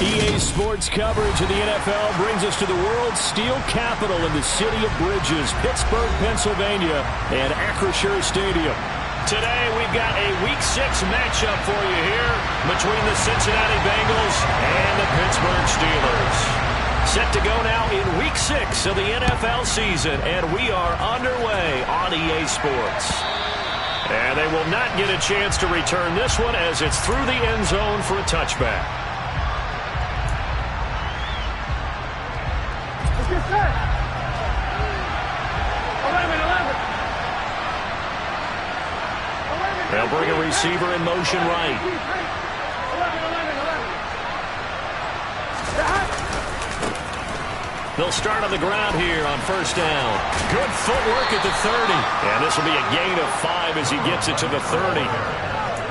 EA Sports coverage of the NFL brings us to the world's steel capital in the city of bridges, Pittsburgh, Pennsylvania, and Acrisure Stadium. Today, we've got a Week 6 matchup for you here between the Cincinnati Bengals and the Pittsburgh Steelers. Set to go now in Week 6 of the NFL season, and we are underway on EA Sports. And they will not get a chance to return this one as it's through the end zone for a touchback. They'll bring a receiver in motion right. They'll start on the ground here on first down. Good footwork at the 30. And this will be a gain of 5 as he gets it to the 30.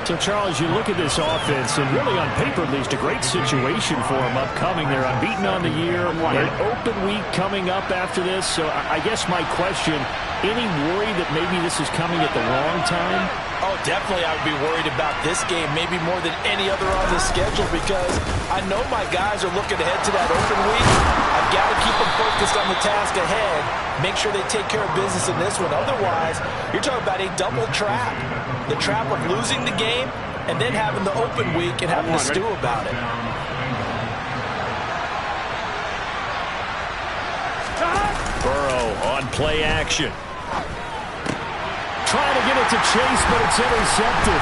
So, Charles, you look at this offense, and really on paper, at least, a great situation for them upcoming. They're unbeaten on the year. An open week coming up after this. So I guess my question, any worry that maybe this is coming at the wrong time? Oh, definitely I would be worried about this game, maybe more than any other on the schedule, because I know my guys are looking ahead to that open week. I've got to keep them focused on the task ahead, make sure they take care of business in this one. Otherwise, you're talking about a double trap. The trap of losing the game and then having the open week and having to stew about it. Burrow on play action. Trying to get it to Chase, but it's intercepted.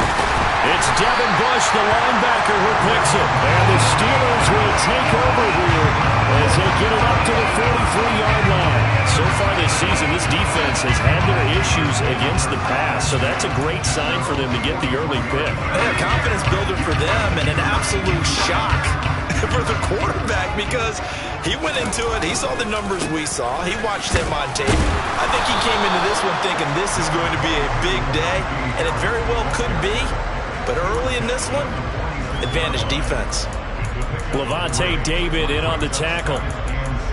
It's Devin Bush, the linebacker, who picks it. And the Steelers will take over here as they get it up to the 43-yard line. So far this season, this defense has had their issues against the pass, so that's a great sign for them to get the early pick. A confidence builder for them and an absolute shock for the quarterback, because he went into it, he saw the numbers we saw, he watched them on tape. I think he came into this one thinking this is going to be a big day, and it very well could be, but early in this one, advantage defense. Levante David in on the tackle.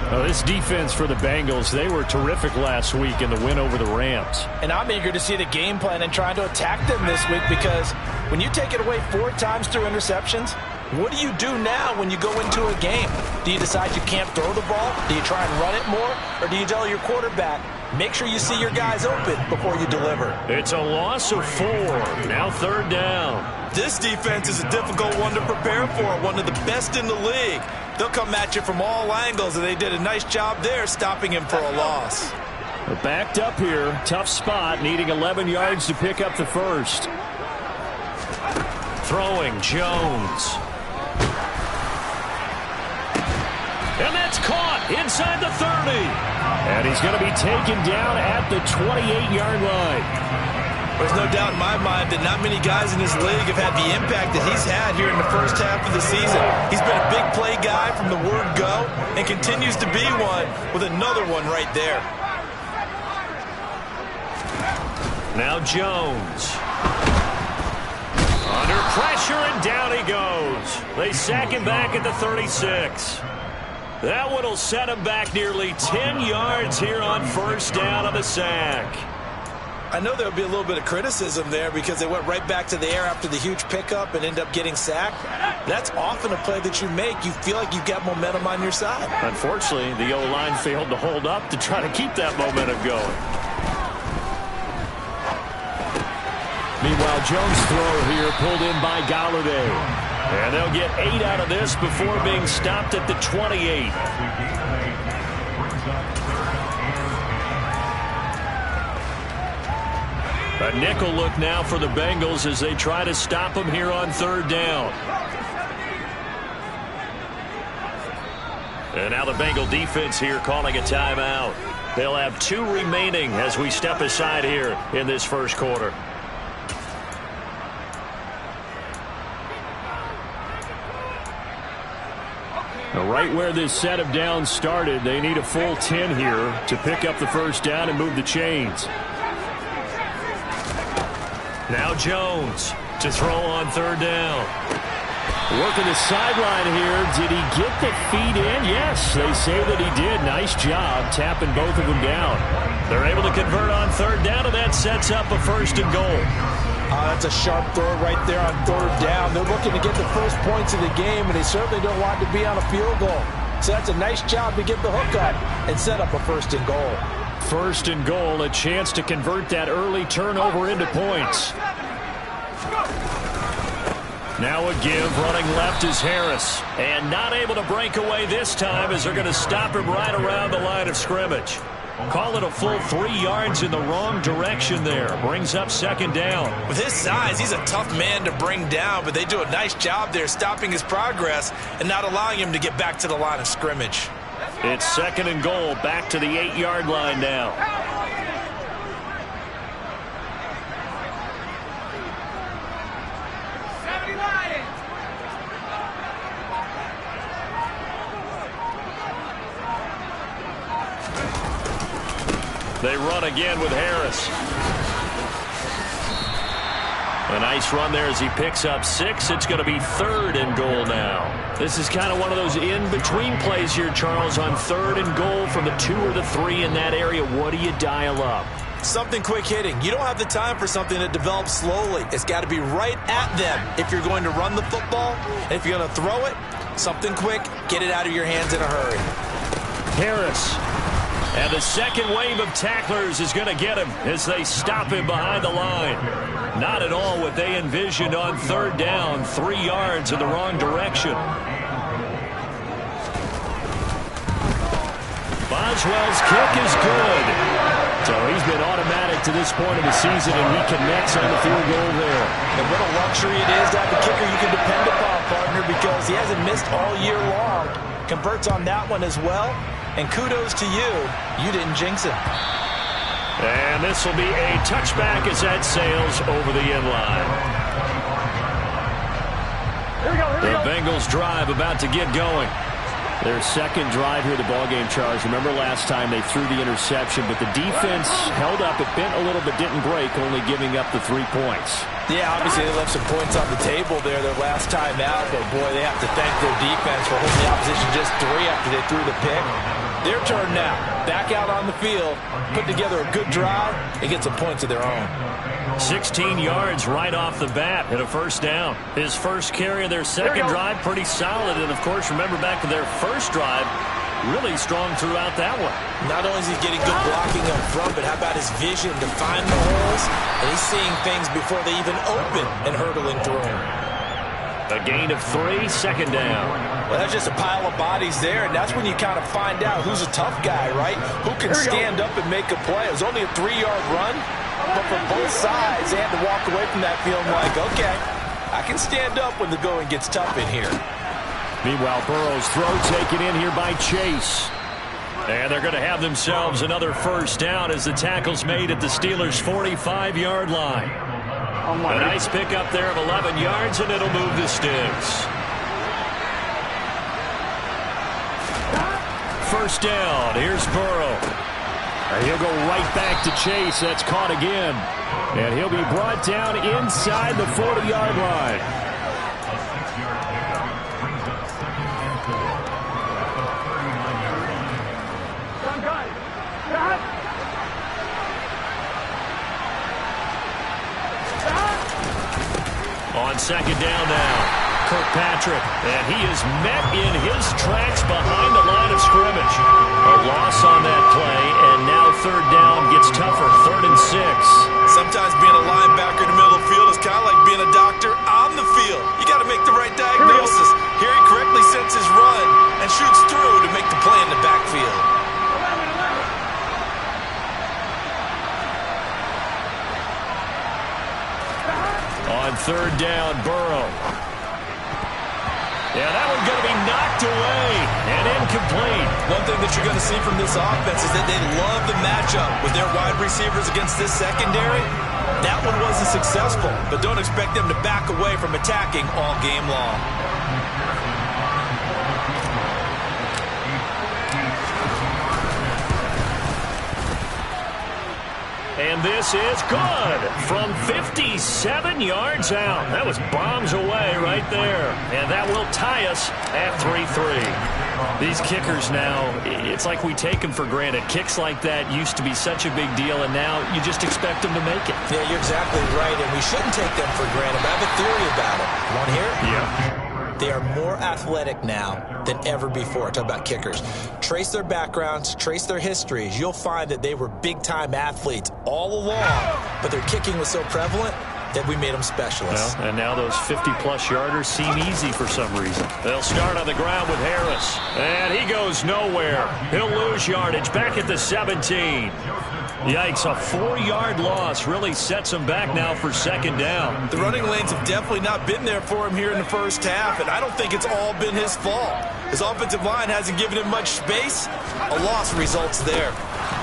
Oh, this defense for the Bengals, they were terrific last week in the win over the Rams. And I'm eager to see the game plan and trying to attack them this week, because when you take it away 4 times through interceptions, what do you do now when you go into a game? Do you decide you can't throw the ball? Do you try and run it more? Or do you tell your quarterback, make sure you see your guys open before you deliver? It's a loss of 4. Now third down. This defense is a difficult one to prepare for, one of the best in the league. They'll come at you from all angles, and they did a nice job there stopping him for a loss. They're backed up here. Tough spot, needing 11 yards to pick up the first. Throwing, Jones. And that's caught inside the 30. And he's going to be taken down at the 28-yard line. There's no doubt in my mind that not many guys in this league have had the impact that he's had here in the first half of the season. He's been a big play guy from the word go and continues to be one with another one right there. Now Jones. Under pressure, and down he goes. They sack him back at the 36. That one will set him back nearly 10 yards here on first down on the sack. I know there'll be a little bit of criticism there because they went right back to the air after the huge pickup and end up getting sacked. That's often a play that you make. You feel like you've got momentum on your side. Unfortunately, the O-line failed to hold up to try to keep that momentum going. Meanwhile, Jones' throw here pulled in by Galladay. And they'll get 8 out of this before being stopped at the 28. A nickel look now for the Bengals as they try to stop him here on third down. And now the Bengal defense here calling a timeout. They'll have 2 remaining as we step aside here in this first quarter. Right where this set of downs started, they need a full 10 here to pick up the first down and move the chains. Now Jones to throw on third down. Working the sideline here. Did he get the feet in? Yes, they say that he did. Nice job tapping both of them down. They're able to convert on third down, and that sets up a first and goal. That's a sharp throw right there on third down. They're looking to get the first points of the game, and they certainly don't want to be on a field goal. So that's a nice job to get the hook up and set up a first and goal. First and goal, a chance to convert that early turnover into points. Now a give, running left is Harris. And not able to break away this time as they're going to stop him right around the line of scrimmage. Call it a full 3 yards in the wrong direction there. Brings up second down. With his size, he's a tough man to bring down, but they do a nice job there stopping his progress and not allowing him to get back to the line of scrimmage. It's second and goal, back to the 8-yard line now. They run again with Harris. A nice run there as he picks up 6. It's going to be third and goal now. This is kind of one of those in-between plays here, Charles, on third and goal from the 2 or the 3 in that area. What do you dial up? Something quick hitting. You don't have the time for something that develops slowly. It's got to be right at them if you're going to run the football. And if you're going to throw it, something quick, get it out of your hands in a hurry. Harris. And the second wave of tacklers is going to get him as they stop him behind the line. Not at all what they envisioned on third down. 3 yards in the wrong direction. Boswell's kick is good. So he's been automatic to this point of the season, and he connects on the field goal there. And what a luxury it is to have a kicker you can depend upon, partner, because he hasn't missed all year long. Converts on that one as well. And kudos to you. You didn't jinx him. And this will be a touchback as that sails over the end line. The Bengals drive about to get going. Their second drive here, the ballgame, Charles. Remember last time they threw the interception, but the defense held up. It bent a little but didn't break, only giving up the 3 points. Yeah, obviously they left some points on the table there their last time out, but boy, they have to thank their defense for holding the opposition just 3 after they threw the pick. Their turn now. Back out on the field, put together a good drive, and get some points of their own. 16 yards right off the bat and a first down. His first carry of their second drive, pretty solid. And, of course, remember back to their first drive, really strong throughout that one. Not only is he getting good blocking up front, but how about his vision to find the holes? And he's seeing things before they even open and hurdling through them. A gain of 3, second down. Well, that's just a pile of bodies there, and that's when you kind of find out who's a tough guy, right? Who can stand up and make a play. It was only a 3-yard run, but for both sides, they had to walk away from that feeling like, okay, I can stand up when the going gets tough in here. Meanwhile, Burrow's throw taken in here by Chase. And they're going to have themselves another first down as the tackle's made at the Steelers' 45-yard line. A nice pickup there of 11 yards, and it'll move the sticks. First down. Here's Burrow. And he'll go right back to Chase. That's caught again. And he'll be brought down inside the 40-yard line. On second down now, Kirkpatrick, and he is met in his tracks behind the line of scrimmage. A loss on that play, and now third down gets tougher, 3rd and 6. Sometimes being a linebacker in the middle of the field is kind of like being a doctor on the field. You got to make the right diagnosis. Here he correctly sets his run and shoots through to make the play in the backfield. On third down, Burrow. Yeah, that one's going to be knocked away and incomplete. One thing that you're going to see from this offense is that they love the matchup with their wide receivers against this secondary. That one wasn't successful, but don't expect them to back away from attacking all game long. And this is good from 57 yards out. That was bombs away right there. And that will tie us at 3-3. These kickers now, it's like we take them for granted. Kicks like that used to be such a big deal, and now you just expect them to make it. Yeah, you're exactly right, and we shouldn't take them for granted. But I have a theory about it. Want to hear it? Yeah. They are more athletic now than ever before. Talk about kickers. Trace their backgrounds, trace their histories. You'll find that they were big-time athletes all along, but their kicking was so prevalent that we made them specialists. Well, and now those 50-plus yarders seem easy for some reason. They'll start on the ground with Harris. And he goes nowhere. He'll lose yardage back at the 17. Yikes, a 4-yard loss really sets him back now for second down. The running lanes have definitely not been there for him here in the first half, and I don't think it's all been his fault. His offensive line hasn't given him much space. A loss results there.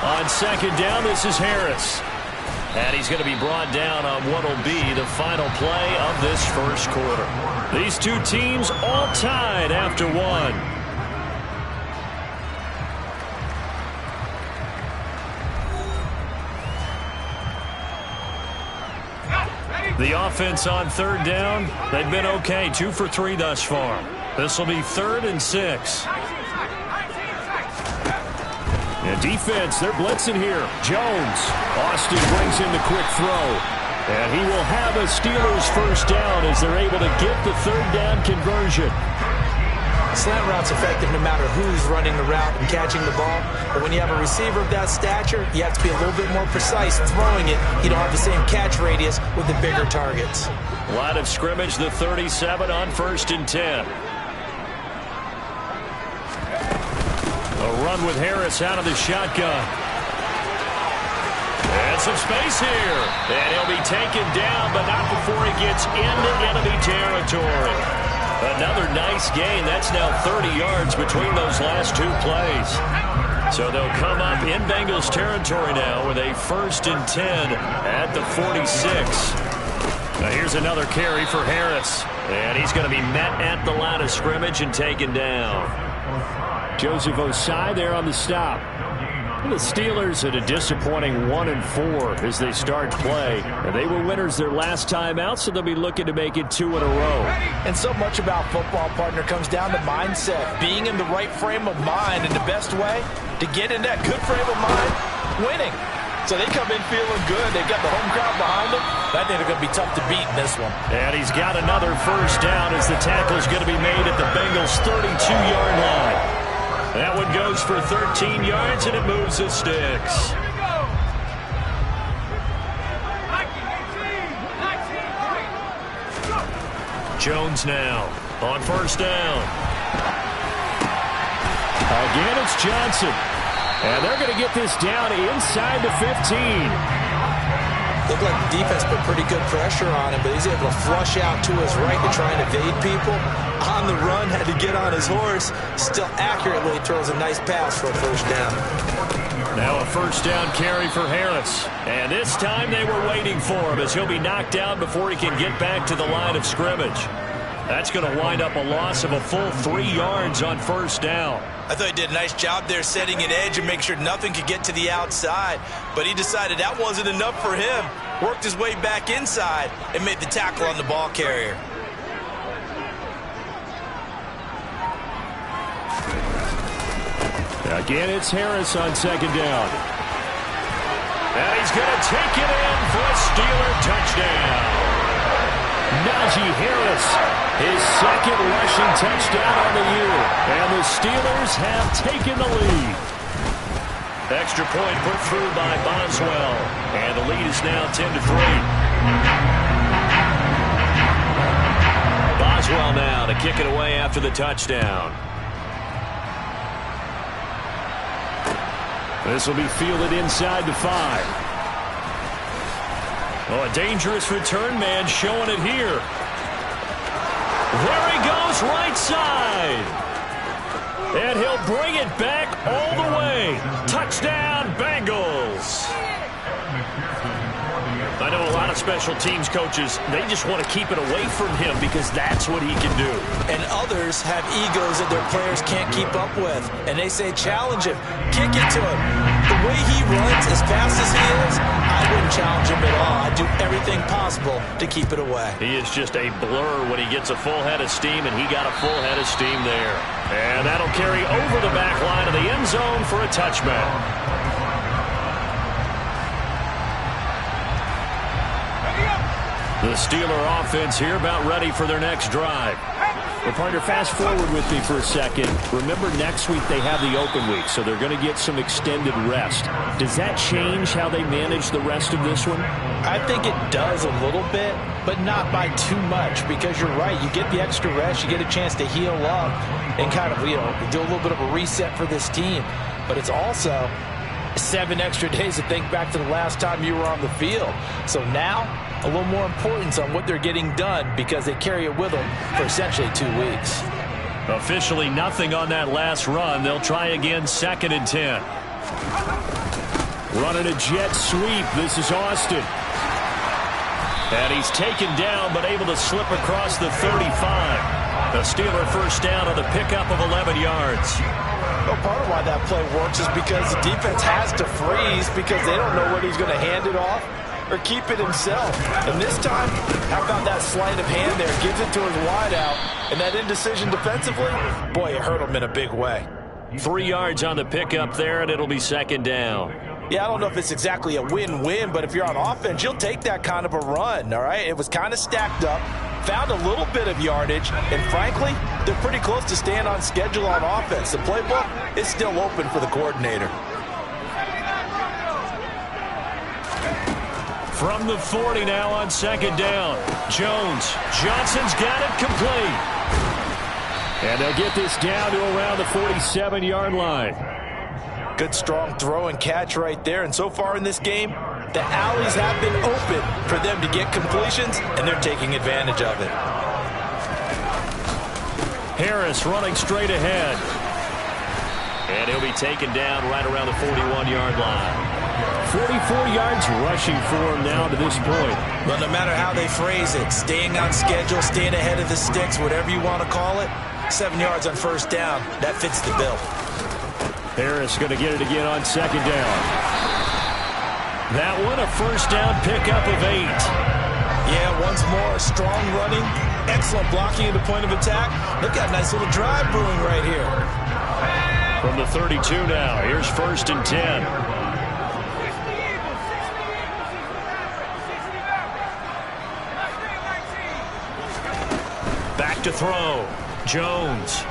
On second down, this is Harris. And he's going to be brought down on what will be the final play of this first quarter. These two teams all tied after one. The offense on third down, they've been okay. 2 for 3 thus far. This will be 3rd and 6. And defense, they're blitzing here. Jones. Austin brings in the quick throw. And he will have a Steelers first down as they're able to get the third down conversion. Slant route's effective no matter who's running the route and catching the ball. But when you have a receiver of that stature, you have to be a little bit more precise throwing it. You don't have the same catch radius with the bigger targets. Line of scrimmage, the 37 on 1st and 10. A run with Harris out of the shotgun. And some space here. And he'll be taken down, but not before he gets into enemy territory. Another nice gain. That's now 30 yards between those last 2 plays. So they'll come up in Bengals territory now with a 1st and 10 at the 46. Now here's another carry for Harris. And he's going to be met at the line of scrimmage and taken down. Joseph Osai there on the stop. The Steelers at a disappointing 1-4 as they start play. And they were winners their last time out, so they'll be looking to make it 2 in a row. And so much about football, partner, comes down to mindset. Being in the right frame of mind, and the best way to get in that good frame of mind, winning. So they come in feeling good. They've got the home crowd behind them. I think they're going to be tough to beat in this one. And he's got another first down as the tackle's going to be made at the Bengals' 32-yard line. That one goes for 13 yards, and it moves the sticks. Jones now on first down. Again, it's Johnson. And they're going to get this down inside the 15. Looked like the defense put pretty good pressure on him, but he's able to flush out to his right to try and evade people. On the run, had to get on his horse. Still accurately throws a nice pass for a first down. Now a first down carry for Harris. And this time they were waiting for him as he'll be knocked down before he can get back to the line of scrimmage. That's going to wind up a loss of a full 3 yards on first down. I thought he did a nice job there setting an edge and make sure nothing could get to the outside. But he decided that wasn't enough for him. Worked his way back inside and made the tackle on the ball carrier. Again, it's Harris on second down. And he's going to take it in for a Steeler touchdown. Najee Harris, his second rushing touchdown on the year. And the Steelers have taken the lead. Extra point put through by Boswell. And the lead is now 10-3. Boswell now to kick it away after the touchdown. This will be fielded inside the 5. Oh, a dangerous return man showing it here. There he goes, right side. And he'll bring it back all the way. Touchdown, Bengals. I know a lot of special teams coaches, they just want to keep it away from him because that's what he can do. And others have egos that their players can't keep up with. And they say, challenge him, kick it to him. The way he runs offense, as fast as he is, I wouldn't challenge him at all. I'd do everything possible to keep it away. He is just a blur when he gets a full head of steam, and he got a full head of steam there. And that'll carry over the back line of the end zone for a touchback. The Steeler offense here about ready for their next drive. Well, partner, fast forward with me for a second. Remember, next week they have the open week, so they're going to get some extended rest. Does that change how they manage the rest of this one? I think it does a little bit, but not by too much, because you're right. You get the extra rest. You get a chance to heal up and kind of, do a little bit of a reset for this team. But it's also 7 extra days to think back to the last time you were on the field. So now, a little more importance on what they're getting done because they carry it with them for essentially 2 weeks. Officially nothing on that last run. They'll try again, 2nd and 10. Running a jet sweep. This is Austin. And he's taken down but able to slip across the 35. The Steeler first down on the pickup of 11 yards. Well, part of why that play works is because the defense has to freeze because they don't know whether he's going to hand it off or keep it himself. And this time, how about that sleight of hand there? Gives it to his wideout. And that indecision defensively, boy, it hurt him in a big way. 3 yards on the pickup there, and it'll be 2nd down. Yeah, I don't know if it's exactly a win-win, but if you're on offense, you'll take that kind of a run, all right? It was kind of stacked up, found a little bit of yardage, and frankly, they're pretty close to staying on schedule on offense. The playbook is still open for the coordinator. From the 40 now on 2nd down. Jones. Johnson's got it complete. And they'll get this down to around the 47-yard line. Good strong throw and catch right there. And so far in this game, the alleys have been open for them to get completions, and they're taking advantage of it. Harris running straight ahead. And he'll be taken down right around the 41-yard line. 44 yards rushing for him now to this point. Well, no matter how they phrase it, staying on schedule, staying ahead of the sticks, whatever you want to call it, 7 yards on first down, that fits the bill. Harris going to get it again on 2nd down. That one a first down pickup of 8. Yeah, once more, strong running, excellent blocking at the point of attack. They've got a nice little drive brewing right here. From the 32 now, here's 1st and 10. Back to throw. Jones.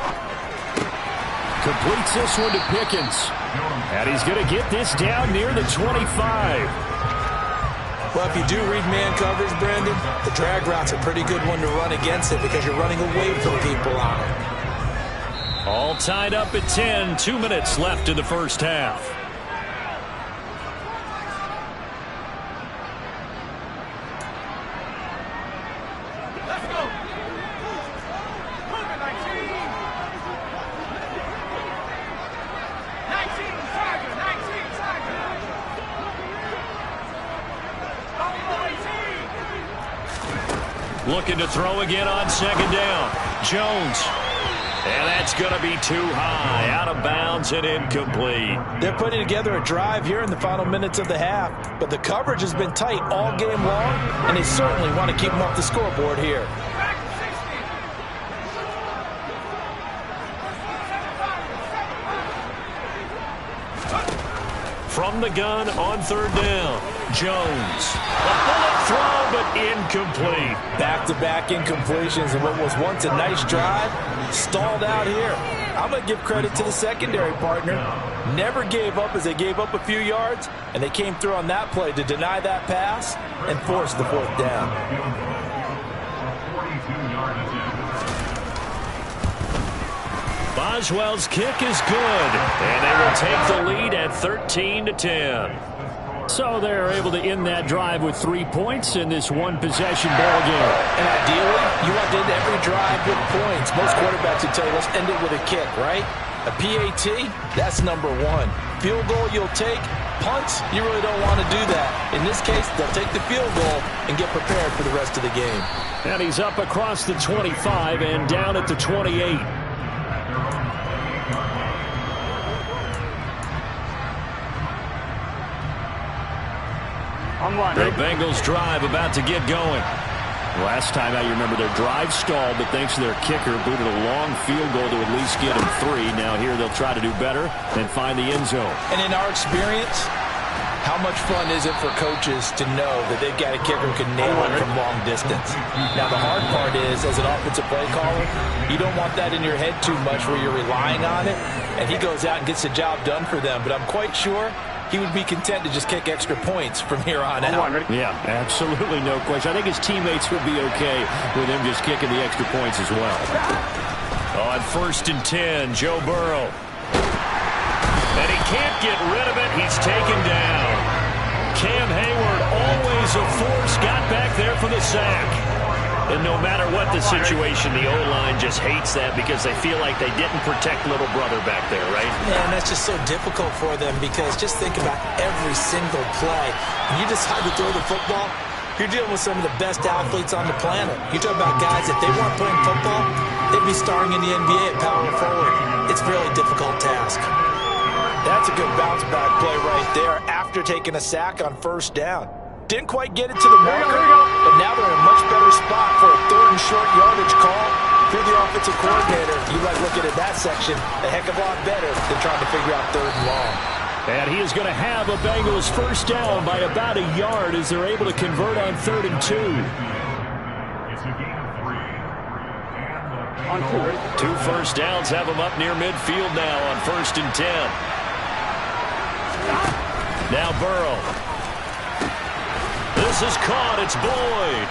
Completes this one to Pickens. And he's going to get this down near the 25. Well, if you do read man coverage, Brandon, the drag route's a pretty good one to run against it because you're running away from people on it. All tied up at 10. 2 minutes left in the first half. Looking to throw again on 2nd down. Jones. And that's going to be too high. Out of bounds and incomplete. They're putting together a drive here in the final minutes of the half. But the coverage has been tight all game long. And they certainly want to keep them off the scoreboard here. From the gun on 3rd down. Jones. A bullet throw, but incomplete. Back-to-back incompletions, and what was once a nice drive stalled out here. I'm going to give credit to the secondary partner. Never gave up as they gave up a few yards, and they came through on that play to deny that pass and force the 4th down. Boswell's kick is good, and they will take the lead at 13-10. So they're able to end that drive with 3 points in this one-possession ball game. And ideally, you want to end every drive with points. Most quarterbacks would tell you, let's end it with a kick, right? A PAT, that's number 1. Field goal you'll take. Punts, you really don't want to do that. In this case, they'll take the field goal and get prepared for the rest of the game. And he's up across the 25 and down at the 28. The Bengals drive about to get going. Last time out, you remember their drive stalled, but thanks to their kicker, booted a long field goal to at least get them 3. Now here they'll try to do better and find the end zone. And in our experience, how much fun is it for coaches to know that they've got a kicker who can nail it from long distance? Now, the hard part is, as an offensive play caller, you don't want that in your head too much where you're relying on it, and he goes out and gets the job done for them. But I'm quite sure he would be content to just kick extra points from here on out. Yeah, absolutely no question. I think his teammates would be okay with him just kicking the extra points as well. On 1st and 10, Joe Burrow. And he can't get rid of it. He's taken down. Cam Hayward, always a force, got back there for the sack. And no matter what the situation, the O-line just hates that because they feel like they didn't protect little brother back there, right? Yeah, and that's just so difficult for them because just think about every single play. When you decide to throw the football, you're dealing with some of the best athletes on the planet. You talk about guys, if they weren't playing football, they'd be starring in the NBA at power forward. It's a really difficult task. That's a good bounce-back play right there after taking a sack on 1st down. Didn't quite get it to the marker, but now they're in a much better spot for a 3rd and short yardage call. If you're the offensive coordinator, you like looking at that section a heck of a lot better than trying to figure out 3rd and long. And he is going to have a Bengals 1st down by about a yard as they're able to convert on 3rd and 2. 2 first downs have them up near midfield now on 1st and 10. Now Burrow. This is caught. It's Boyd.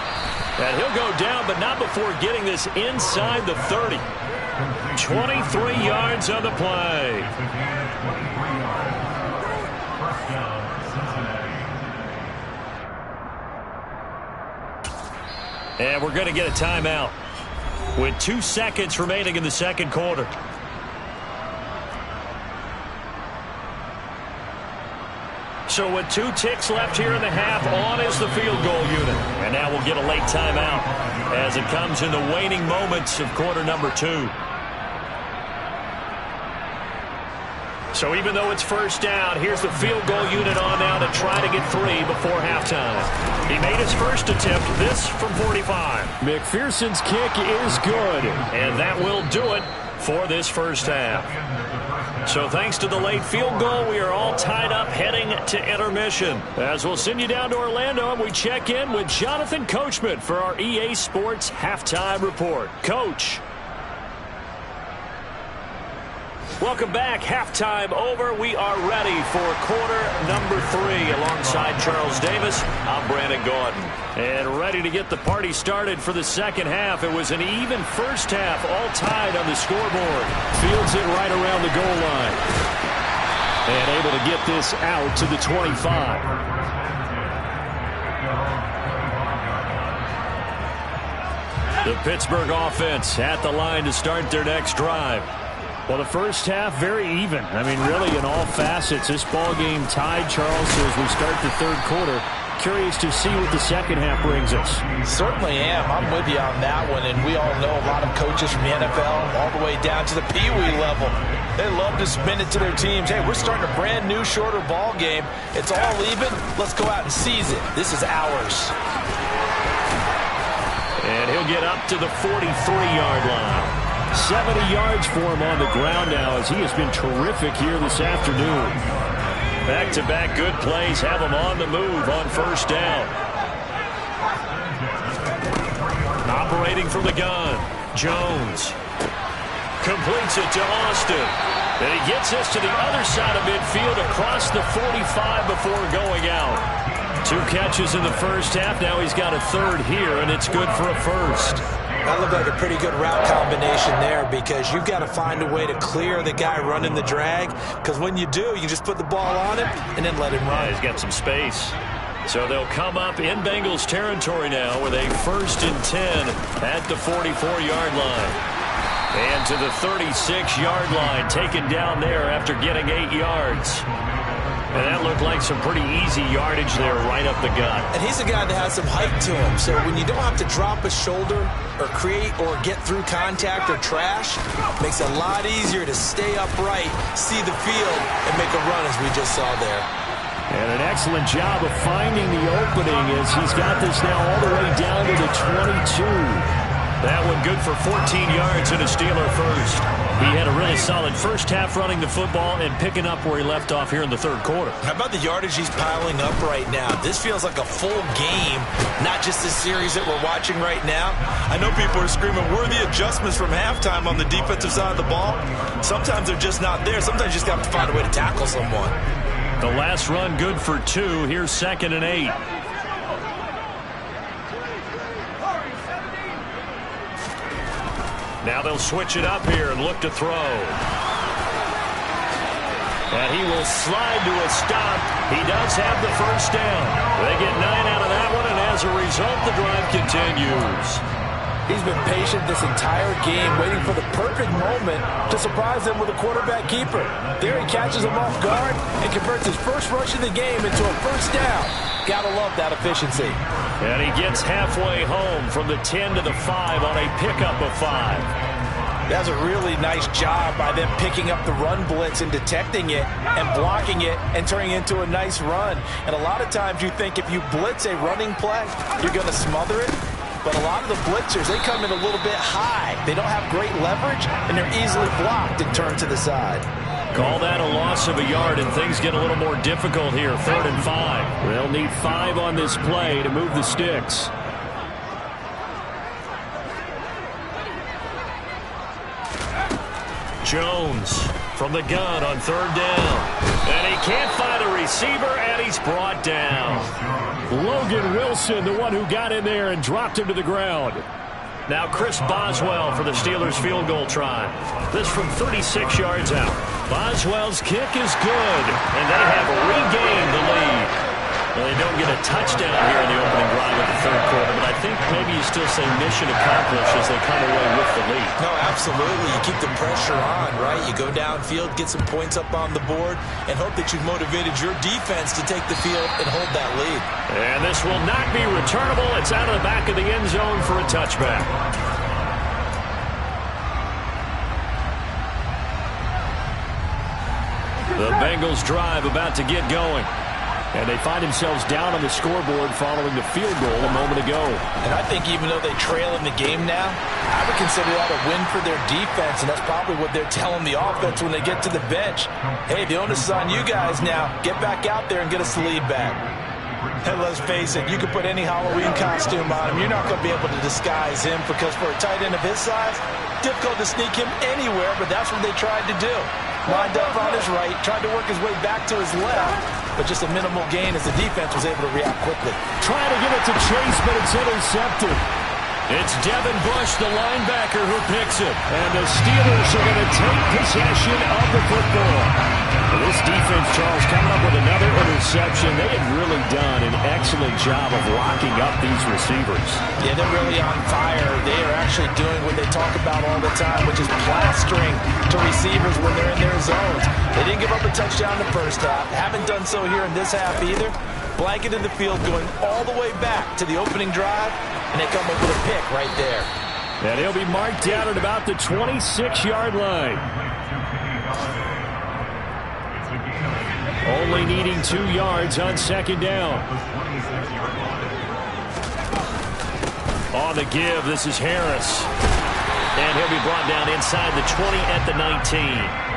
And he'll go down, but not before getting this inside the 30. 23 yards on the play. And we're going to get a timeout with 2 seconds remaining in the 2nd quarter. So with 2 ticks left here in the half, on is the field goal unit. And now we'll get a late timeout as it comes in the waning moments of quarter number 2. So even though it's 1st down, here's the field goal unit on now to try to get 3 before halftime. He made his first attempt, this from 45. McPherson's kick is good, and that will do it for this 1st half. So thanks to the late field goal, we are all tied up heading to intermission. As we'll send you down to Orlando, and we check in with Jonathan Coachman for our EA Sports Halftime Report. Coach. Welcome back. Halftime over. We are ready for quarter number 3. Alongside Charles Davis, I'm Brandon Gaudin. And ready to get the party started for the 2nd half. It was an even 1st half, all tied on the scoreboard. Fields it right around the goal line. And able to get this out to the 25. The Pittsburgh offense at the line to start their next drive. Well, the 1st half, very even. I mean, really, in all facets, this ball game tied, Charles, so as we start the 3rd quarter. Curious to see what the 2nd half brings us. Certainly am. I'm with you on that one, and we all know a lot of coaches from the NFL all the way down to the Pee-wee level. They love to spin it to their teams. Hey, we're starting a brand new, shorter ball game. It's all even. Let's go out and seize it. This is ours. And he'll get up to the 43-yard line. 70 yards for him on the ground now as he has been terrific here this afternoon. Back-to-back good plays have him on the move on 1st down. Operating from the gun, Jones completes it to Austin. And he gets this to the other side of midfield across the 45 before going out. 2 catches in the 1st half. Now he's got a 3rd here, and it's good for a 1st. That looked like a pretty good route combination there because you've got to find a way to clear the guy running the drag because when you do, you just put the ball on him and then let him run. Yeah, he's got some space. So they'll come up in Bengals territory now with a 1st and 10 at the 44-yard line. And to the 36-yard line, taken down there after getting 8 yards. And that looked like some pretty easy yardage there right up the gut. And he's a guy that has some height to him. So when you don't have to drop a shoulder or create or get through contact or trash, makes it a lot easier to stay upright, see the field, and make a run as we just saw there. And an excellent job of finding the opening as he's got this now all the way down to the 22. That one good for 14 yards and a Steeler first. He had a really solid first half running the football and picking up where he left off here in the third quarter. How about the yardage he's piling up right now? This feels like a full game, not just the series that we're watching right now. I know people are screaming, where are the adjustments from halftime on the defensive side of the ball? Sometimes they're just not there. Sometimes you just got to find a way to tackle someone. The last run good for 2. Here's 2nd and 8. Now they'll switch it up here and look to throw. And he will slide to a stop. He does have the first down. They get 9 out of that one, and as a result, the drive continues. He's been patient this entire game, waiting for the perfect moment to surprise them with a quarterback keeper. There he catches him off guard and converts his first rush of the game into a first down. Gotta love that efficiency. And he gets halfway home from the 10 to the 5 on a pickup of 5. That's a really nice job by them picking up the run blitz and detecting it and blocking it and turning it into a nice run. And a lot of times you think if you blitz a running play, you're going to smother it. But a lot of the blitzers, they come in a little bit high. They don't have great leverage, and they're easily blocked and turned to the side. Call that a loss of a yard, and things get a little more difficult here. 3rd and 5. They'll need 5 on this play to move the sticks. Jones from the gun on 3rd down. And he can't find a receiver, and he's brought down. Logan Wilson, the one who got in there and dropped him to the ground. Now Chris Boswell for the Steelers field goal try. This from 36 yards out. Boswell's kick is good, and they have regained the lead. Well, they don't get a touchdown here in the opening drive of the third quarter, but I think maybe you still say mission accomplished as they come away with the lead. No, absolutely. You keep the pressure on, right? You go downfield, get some points up on the board, and hope that you've motivated your defense to take the field and hold that lead. And this will not be returnable. It's out of the back of the end zone for a touchback. The Bengals drive about to get going. And they find themselves down on the scoreboard following the field goal a moment ago. And I think even though they trail in the game now, I would consider that a win for their defense, and that's probably what they're telling the offense when they get to the bench. Hey, the onus is on you guys now. Get back out there and get us the lead back. And let's face it, you can put any Halloween costume on him. You're not going to be able to disguise him because for a tight end of his size, difficult to sneak him anywhere, but that's what they tried to do. Lined up on his right, tried to work his way back to his left, but just a minimal gain as the defense was able to react quickly. Trying to get it to Chase, but it's intercepted. It's Devin Bush, the linebacker, who picks it. And the Steelers are going to take possession of the football. This defense, Charles, coming up with another interception. They had really done an excellent job of locking up these receivers. Yeah, they're really on fire. They are actually doing what they talk about all the time, which is plastering to receivers when they're in their zones. They didn't give up a touchdown in the first half. Haven't done so here in this half either. Blanket in the field going all the way back to the opening drive, and they come up with a pick right there. And he'll be marked down at about the 26-yard line. Only needing 2 yards on 2nd down. On the give, this is Harris. And he'll be brought down inside the 20 at the 19.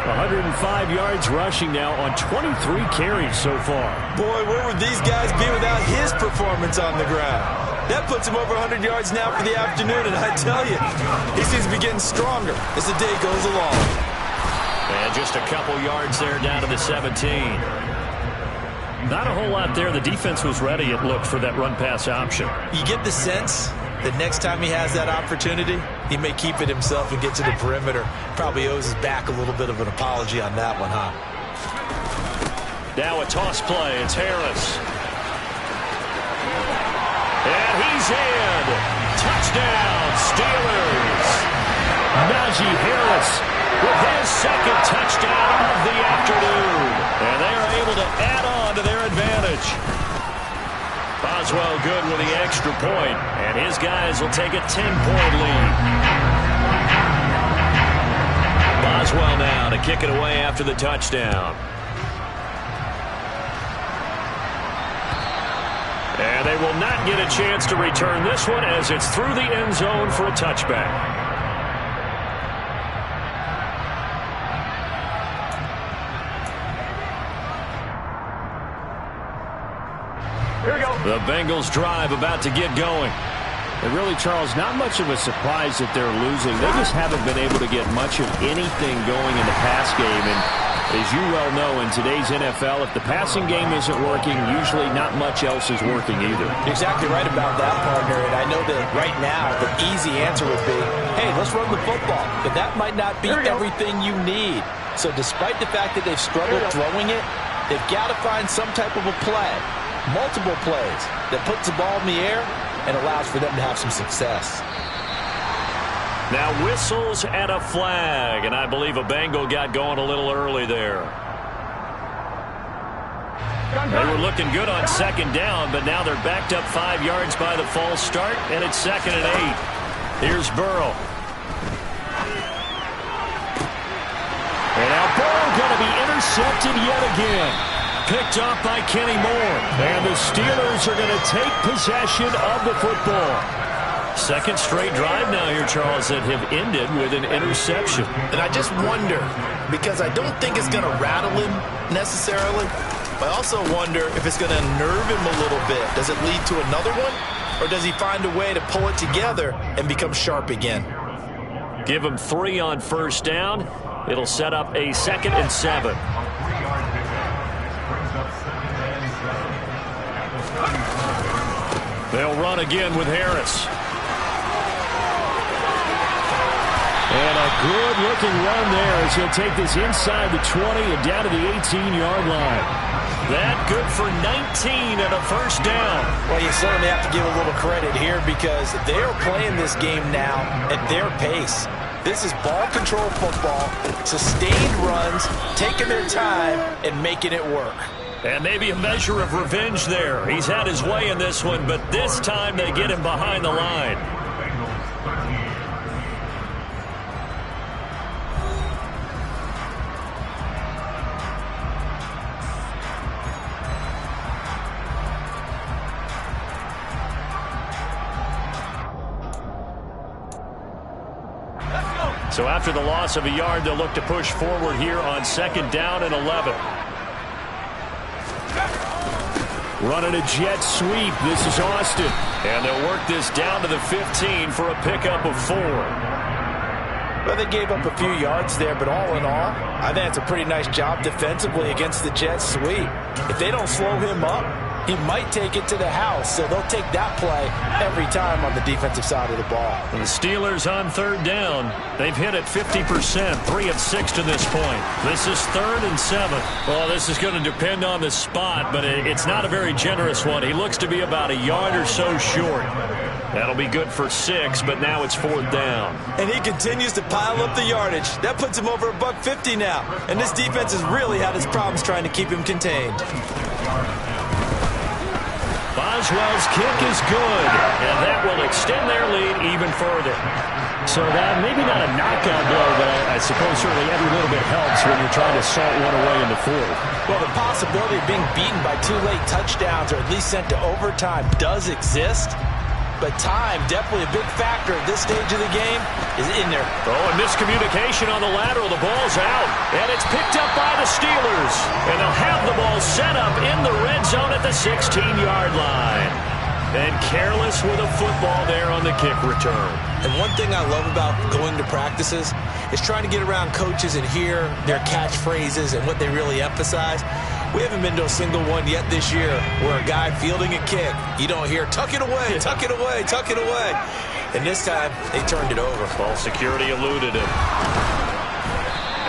105 yards rushing now on 23 carries so far. Boy, where would these guys be without his performance on the ground? That puts him over 100 yards now for the afternoon, and I tell you, he seems to be getting stronger as the day goes along. And just a couple yards there down to the 17. Not a whole lot there. The defense was ready, it looked, for that run-pass option. You get the sense that next time he has that opportunity, he may keep it himself and get to the perimeter. Probably owes his back a little bit of an apology on that one, huh? Now a toss play. It's Harris. And he's in. Touchdown, Steelers. Najee Harris with his second touchdown of the afternoon. And they are able to add on to their advantage. Boswell good with the extra point, and his guys will take a 10-point lead. Boswell now to kick it away after the touchdown. And they will not get a chance to return this one as it's through the end zone for a touchback. Here we go. The Bengals drive about to get going. And really, Charles, not much of a surprise that they're losing. They just haven't been able to get much of anything going in the pass game. And as you well know, in today's NFL, if the passing game isn't working, usually not much else is working either. Exactly right about that, partner. And I know that right now the easy answer would be, hey, let's run the football. But that might not be everything you need. So despite the fact that they've struggled throwing it, they've got to find some type of a play, multiple plays, that puts the ball in the air and allows for them to have some success. Now whistles and a flag, and I believe a Bengal got going a little early there. They were looking good on second down, but now they're backed up 5 yards by the false start, and it's 2nd and 8. Here's Burrow. And now Burrow going to be intercepted yet again. Picked off by Kenny Moore. And the Steelers are going to take possession of the football. Second straight drive now here, Charles, that have ended with an interception. And I just wonder, because I don't think it's going to rattle him necessarily, but I also wonder if it's going to unnerve him a little bit. Does it lead to another one? Or does he find a way to pull it together and become sharp again? Give him 3 on first down. It'll set up a 2nd and 7. They'll run again with Harris. And a good-looking run there as he'll take this inside the 20 and down to the 18-yard line. That good for 19 and a first down. Well, you certainly have to give a little credit here because they are playing this game now at their pace. This is ball control football, sustained runs, taking their time, and making it work. And maybe a measure of revenge there. He's had his way in this one, but this time they get him behind the line. So after the loss of a yard, they'll look to push forward here on 2nd down and 11. Running a jet sweep. This is Austin. And they'll work this down to the 15 for a pickup of 4. Well, they gave up a few yards there, but all in all, I think it's a pretty nice job defensively against the jet sweep. If they don't slow him up, he might take it to the house, so they'll take that play every time on the defensive side of the ball. And the Steelers on 3rd down. They've hit it 50%, 3 of 6 to this point. This is 3rd and 7. Well, this is going to depend on the spot, but it's not a very generous one. He looks to be about a yard or so short. That'll be good for 6, but now it's 4th down. And he continues to pile up the yardage. That puts him over $150 now. And this defense has really had its problems trying to keep him contained. Boswell's kick is good, and that will extend their lead even further. So that maybe not a knockout blow, but I suppose certainly every little bit helps when you're trying to salt one away in the 4th. Well, the possibility of being beaten by 2 late touchdowns or at least sent to overtime does exist. But time, definitely a big factor at this stage of the game, is in there. Oh, and miscommunication on the lateral. The ball's out. And it's picked up by the Steelers. And they'll have the ball set up in the red zone at the 16-yard line. And careless with a football there on the kick return. And one thing I love about going to practices is trying to get around coaches and hear their catchphrases and what they really emphasize. We haven't been to a single one yet this year where a guy fielding a kick, you don't hear, tuck it away, tuck it away, tuck it away. And this time, they turned it over. Ball security eluded him.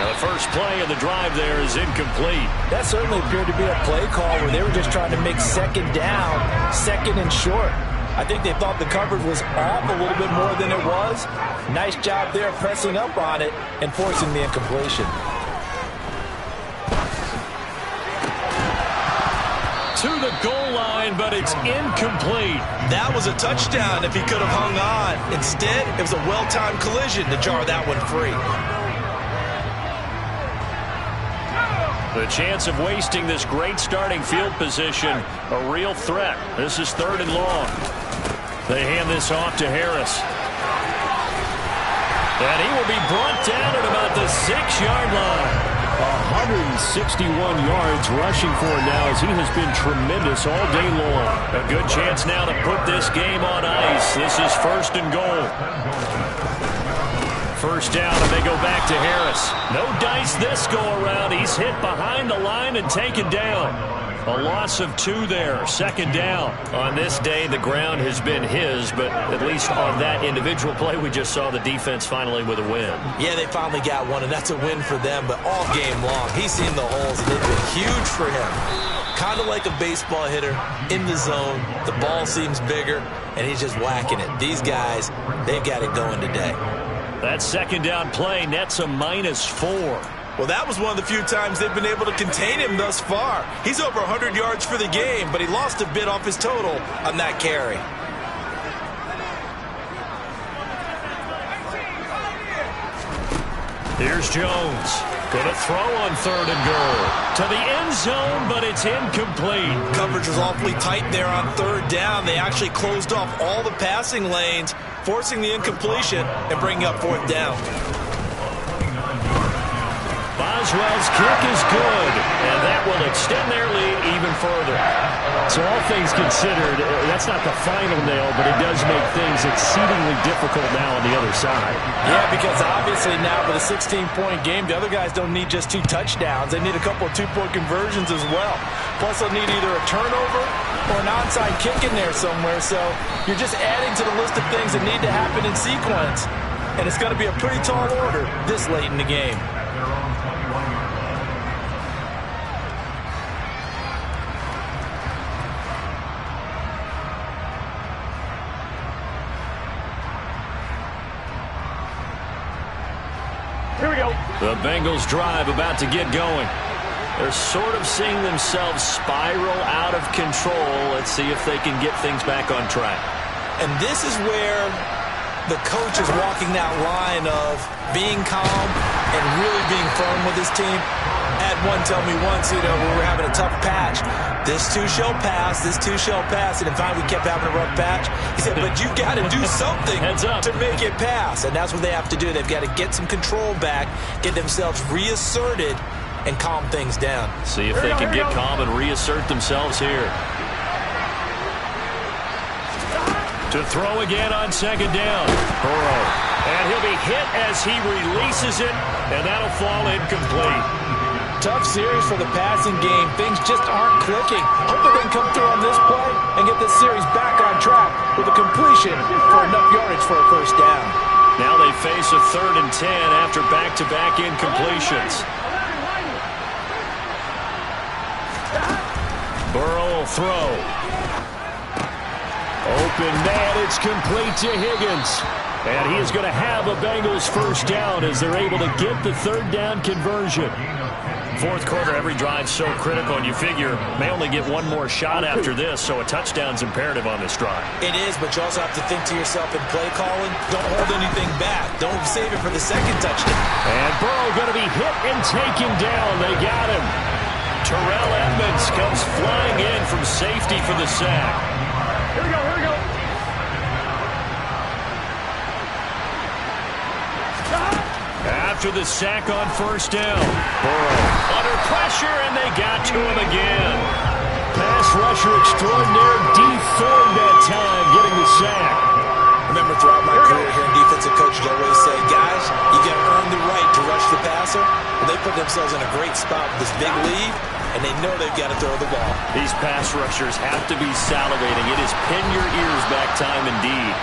Now the first play of the drive there is incomplete. That certainly appeared to be a play call where they were just trying to make 2nd down, 2nd and short. I think they thought the coverage was off a little bit more than it was. Nice job there pressing up on it and forcing the incompletion. To the goal line, but it's incomplete. That was a touchdown if he could have hung on. Instead, it was a well-timed collision to jar that one free. The chance of wasting this great starting field position, a real threat. This is 3rd and long. They hand this off to Harris. And he will be brought down at about the 6-yard line. 161 yards rushing for him now as he has been tremendous all day long. A good chance now to put this game on ice. This is 1st and goal. 1st down, and they go back to Harris. No dice this go around. He's hit behind the line and taken down. A loss of 2 there. 2nd down. On this day, the ground has been his, but at least on that individual play, we just saw the defense finally with a win. Yeah, they finally got one, and that's a win for them, but all game long, he's seen the holes, and they've been huge for him. Kind of like a baseball hitter in the zone. The ball seems bigger, and he's just whacking it. These guys, they've got it going today. That 2nd down play nets a -4. Well, that was one of the few times they've been able to contain him thus far. He's over 100 yards for the game, but he lost a bit off his total on that carry. Here's Jones. Going to throw on 3rd and goal. To the end zone, but it's incomplete. Coverage was awfully tight there on 3rd down. They actually closed off all the passing lanes, forcing the incompletion and bringing up 4th down. Boswell's kick is good, and that will extend their lead even further. So all things considered, that's not the final nail, but it does make things exceedingly difficult now on the other side. Yeah, because obviously now with a 16-point game, the other guys don't need just 2 touchdowns. They need a couple of 2-point conversions as well. Plus, they'll need either a turnover or an onside kick in there somewhere. So you're just adding to the list of things that need to happen in sequence. And it's going to be a pretty tall order this late in the game. Here we go. The Bengals drive about to get going. They're sort of seeing themselves spiral out of control. Let's see if they can get things back on track. And this is where the coach is walking that line of being calm and really being firm with his team. Had one tell me once, we were having a tough patch. This too shall pass, this too shall pass. And in fact, we kept having a rough patch. He said, but you've got to do something to make it pass. And that's what they have to do. They've got to get some control back, get themselves reasserted, and calm things down. See if they can get calm and reassert themselves here. To throw again on 2nd down. Burrow. And he'll be hit as he releases it, and that'll fall incomplete. Tough series for the passing game. Things just aren't clicking. Hope they can come through on this play and get this series back on track with a completion for enough yardage for a 1st down. Now they face a 3rd and 10 after back-to-back incompletions. Burrow will throw. Open man, it's complete to Higgins. And he is going to have a Bengals 1st down as they're able to get the 3rd down conversion. 4th quarter, every drive so critical, and you figure may only get one more shot after this, so a touchdown's imperative on this drive. It is, but you also have to think to yourself in play calling, don't hold anything back. Don't save it for the 2nd touchdown. And Burrow going to be hit and taken down. They got him. Terrell Edmonds comes flying in from safety for the sack. Here we go, here we go. After the sack on 1st down, Burrow under pressure, and they got to him again. Pass rusher extraordinaire, defend that time, getting the sack. Remember, throughout my career here in defensive coaches always say, guys, you got to earn the right to rush the passer. And they put themselves in a great spot with this big lead, and they know they've got to throw the ball. These pass rushers have to be salivating. It is pin your ears back time indeed.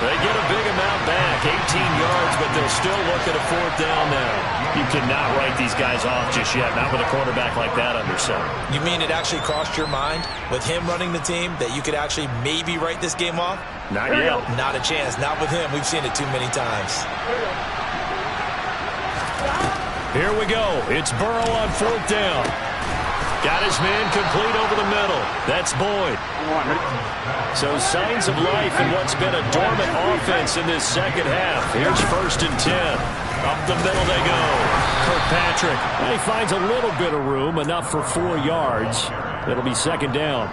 They get a big amount back, 18 yards, but they'll still look at a 4th down now. You cannot write these guys off just yet, not with a quarterback like that under center. You mean it actually crossed your mind with him running the team that you could actually maybe write this game off? Not yet. Not a chance. Not with him. We've seen it too many times. Here we go. It's Burrow on 4th down. Got his man complete over the middle. That's Boyd. So signs of life in what's been a dormant offense in this second half. Here's 1st and 10. Up the middle they go. Kirkpatrick. And he finds a little bit of room, enough for 4 yards. It'll be 2nd down.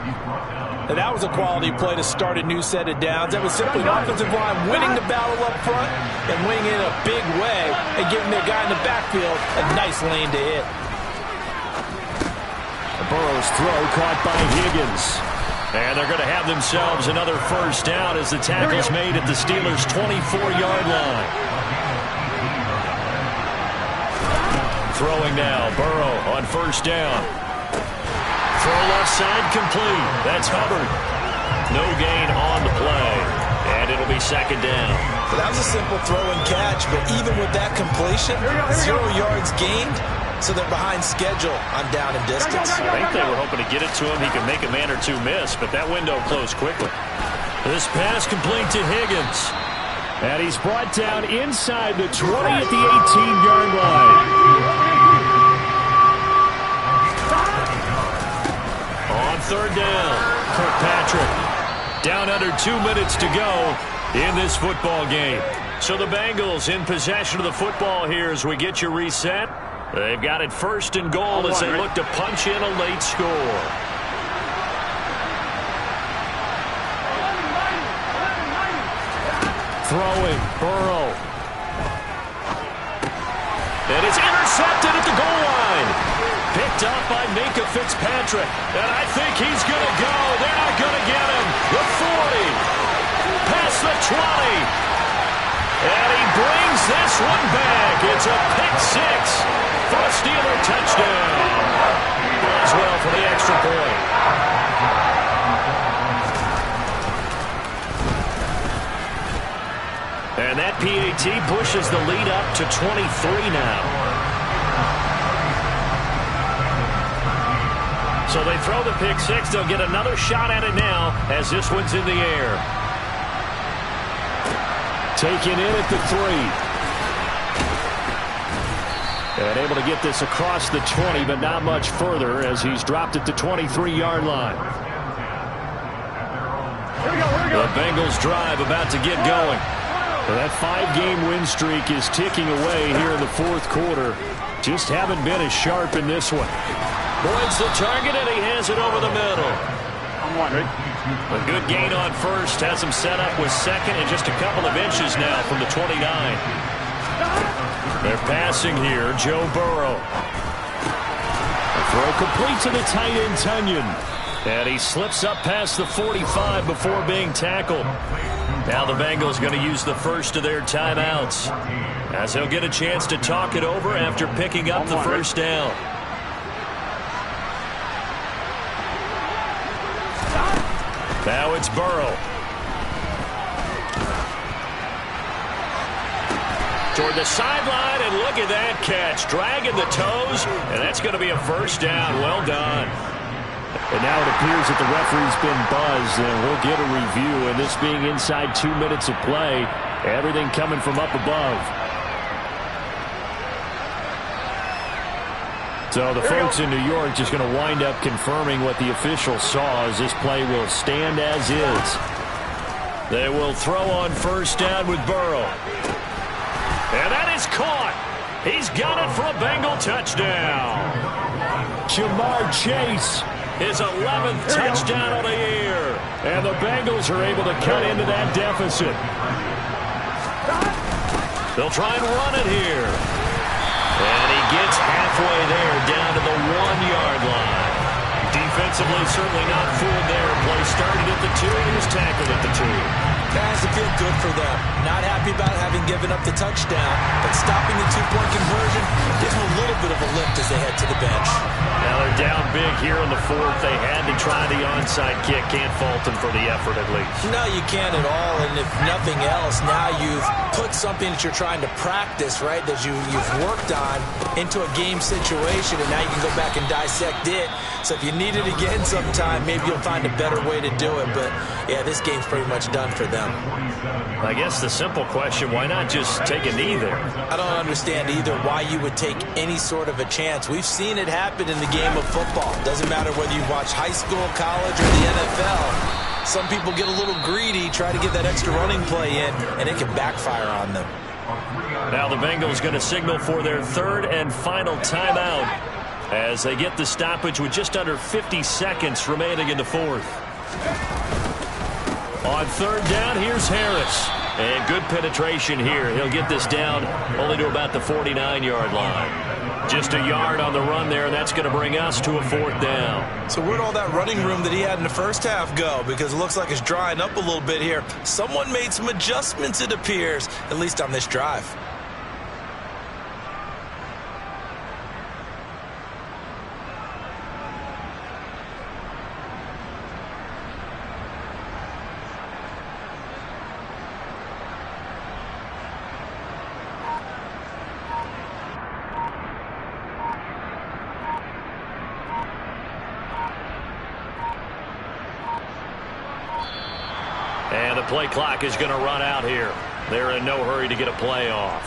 And that was a quality play to start a new set of downs. That was simply an offensive line winning the battle up front and winning it in a big way and giving their guy in the backfield a nice lane to hit. Burrow's throw caught by Higgins. And they're going to have themselves another 1st down as the tackle's made at the Steelers' 24-yard line. Throwing now, Burrow on 1st down. Throw left side complete. That's Hubbard. No gain on the play. And it'll be 2nd down. So that was a simple throw and catch, but even with that completion, 0 yards gained, so they're behind schedule on down and distance. I think they were hoping to get it to him. He could make a man or two miss, but that window closed quickly. This pass complete to Higgins. And he's brought down inside the 20 at the 18-yard line. On 3rd down, Kirkpatrick. Down under 2 minutes to go in this football game. So the Bengals in possession of the football here as we get you reset. They've got it 1st and goal as they look to punch in a late score. Throwing, Burrow. And it's intercepted at the goal line. Picked up by Minka Fitzpatrick. And I think he's going to go. They're not going to get him. The 40. Past the 20. And he brings this one back. It's a pick 6 for a Steeler touchdown. As well for the extra point. And that PAT pushes the lead up to 23 now. So they throw the pick 6. They'll get another shot at it now as this one's in the air. Taken in at the 3. And able to get this across the 20, but not much further as he's dropped at the 23-yard line. The Bengals drive about to get going. Well, that 5-game win streak is ticking away here in the 4th quarter. Just haven't been as sharp in this one. Boyd's the target, and he hands it over the middle. A good gain on 1st. Has him set up with 2nd and just a couple of inches now from the 29. They're passing here. Joe Burrow. The throw complete to the tight end, Tunyon. And he slips up past the 45 before being tackled. Now the Bengals going to use the first of their timeouts as he'll get a chance to talk it over after picking up the 1st down. Now it's Burrow. Toward the sideline, and look at that catch. Dragging the toes, and that's going to be a 1st down. Well done. And now it appears that the referee's been buzzed, and we'll get a review. And this being inside 2 minutes of play, everything coming from up above. So the folks in New York just going to wind up confirming what the official saw as this play will stand as is. They will throw on 1st down with Burrow. And that is caught. He's got it for a Bengal touchdown. Jamar Chase, his 11th touchdown of the year. And the Bengals are able to cut into that deficit. They'll try and run it here. And he gets halfway there, down to the 1-yard line. Defensively, certainly not fooled there. Play started at the 2, and he was tackled at the 2. Has to feel good for them. Not happy about having given up the touchdown, but stopping the 2-point conversion gives them a little bit of a lift as they head to the bench. Now they're down big here in the 4th. They had to try the onside kick. Can't fault them for the effort at least. No, you can't at all. And if nothing else, now you've put something that you're trying to practice, right, that you've worked on into a game situation, and now you can go back and dissect it. So if you need it again sometime, maybe you'll find a better way to do it. But, yeah, this game's pretty much done for them. I guess the simple question, why not just take a knee there? I don't understand either why you would take any sort of a chance. We've seen it happen in the game of football. Doesn't matter whether you watch high school, college, or the NFL. Some people get a little greedy, try to get that extra running play in, and it can backfire on them. Now the Bengals going to signal for their third and final timeout as they get the stoppage with just under 50 seconds remaining in the fourth. On third down, here's Harris. And good penetration here. He'll get this down only to about the 49-yard line. Just a yard on the run there, and that's going to bring us to a fourth down. So where'd all that running room that he had in the first half go? Because it looks like it's drying up a little bit here. Someone made some adjustments, it appears, at least on this drive. And the play clock is going to run out here. They're in no hurry to get a play off.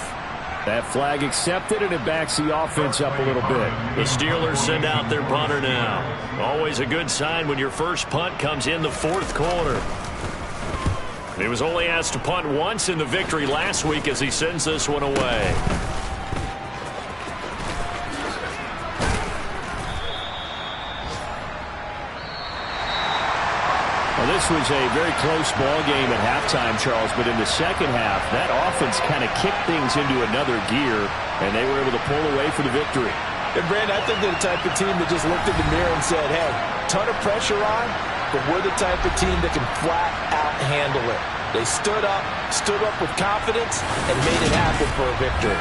That flag accepted, and it backs the offense up a little bit. The Steelers send out their punter now. Always a good sign when your first punt comes in the fourth quarter. He was only asked to punt once in the victory last week as he sends this one away. This was a very close ball game at halftime, Charles, but in the second half, that offense kind of kicked things into another gear, and they were able to pull away for the victory. And, Brandon, I think they're the type of team that just looked in the mirror and said, hey, ton of pressure on, but we're the type of team that can flat out handle it. They stood up with confidence, and made it happen for a victory.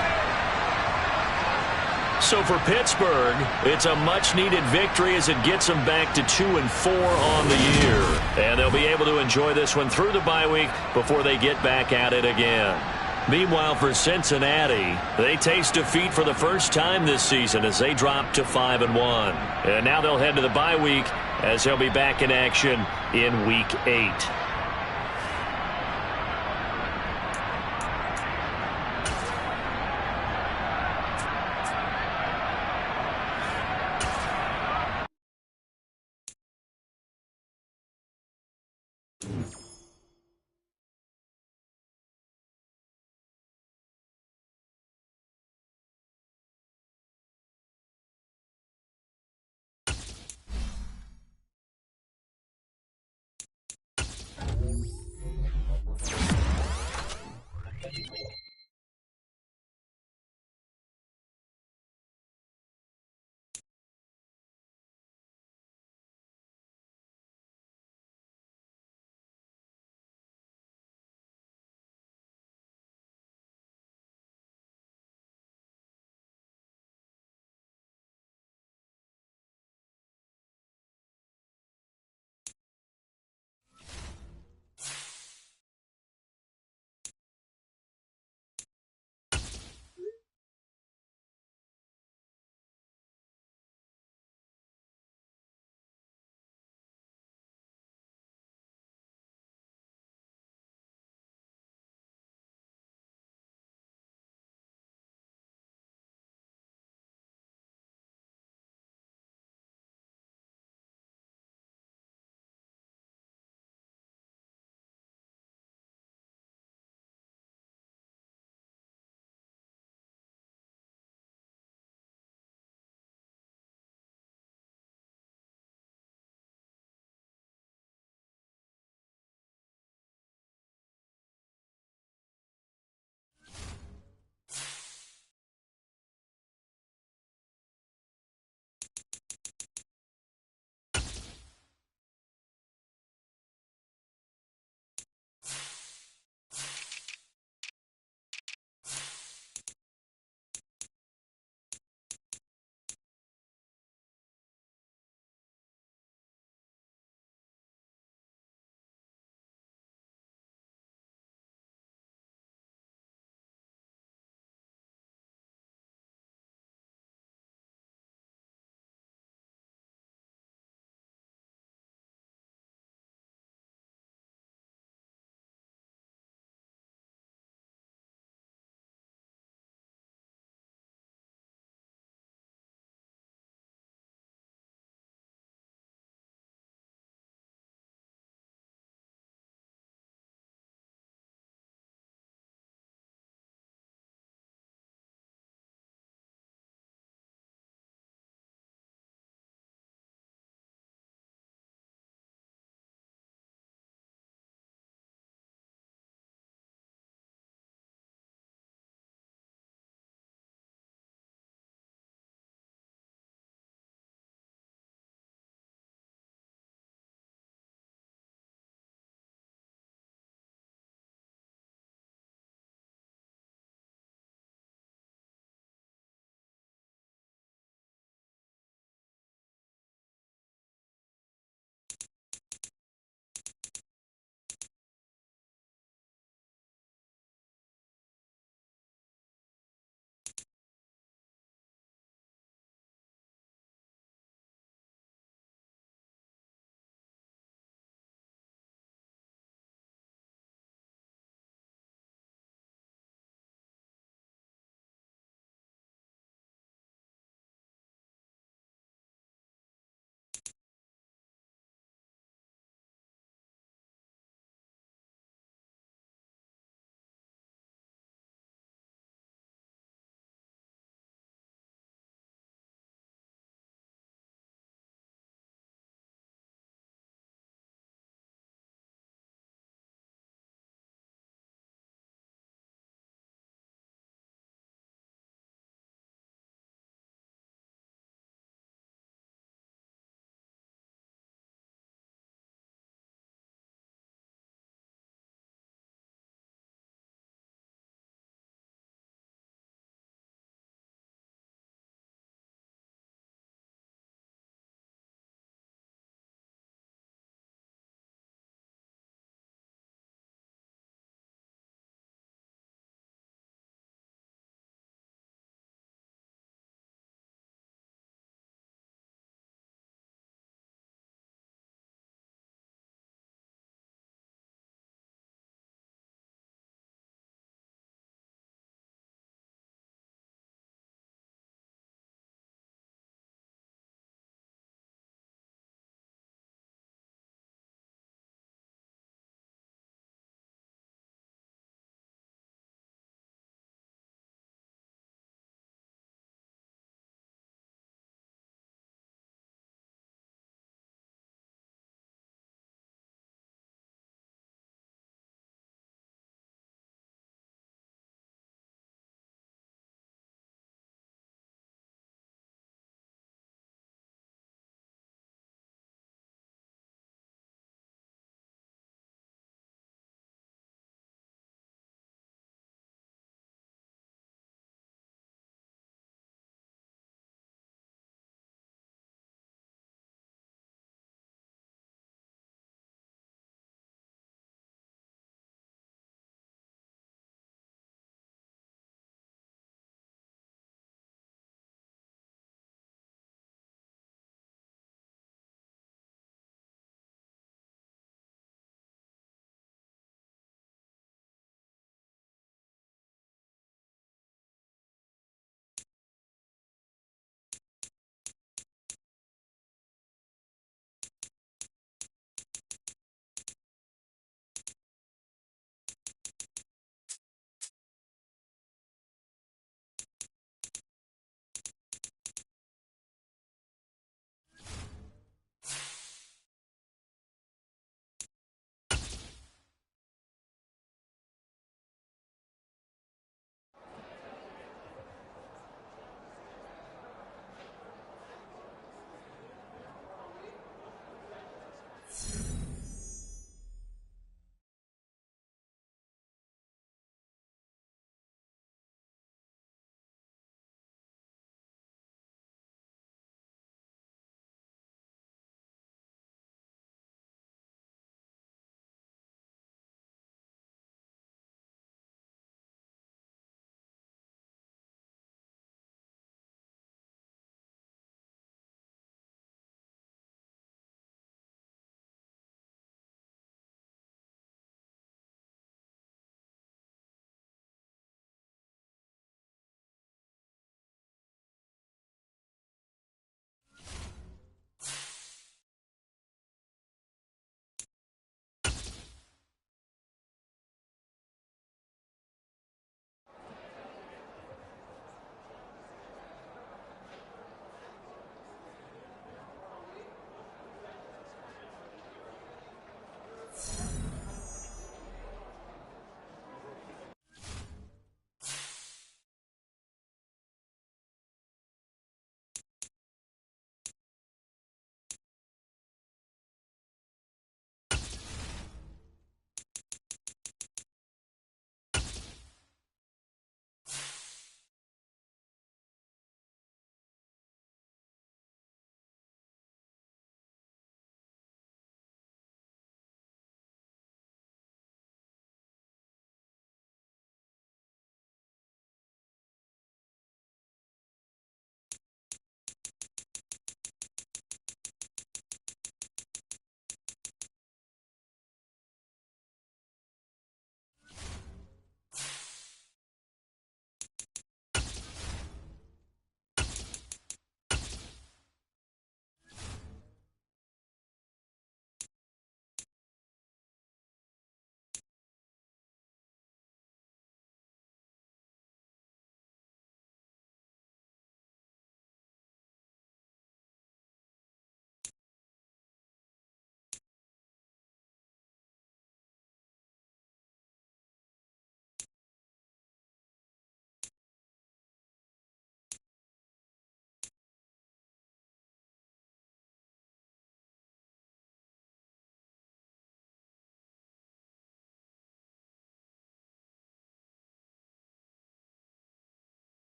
So for Pittsburgh, it's a much-needed victory as it gets them back to 2-4 on the year. And they'll be able to enjoy this one through the bye week before they get back at it again. Meanwhile, for Cincinnati, they taste defeat for the first time this season as they drop to 5-1. And now they'll head to the bye week as they'll be back in action in Week 8.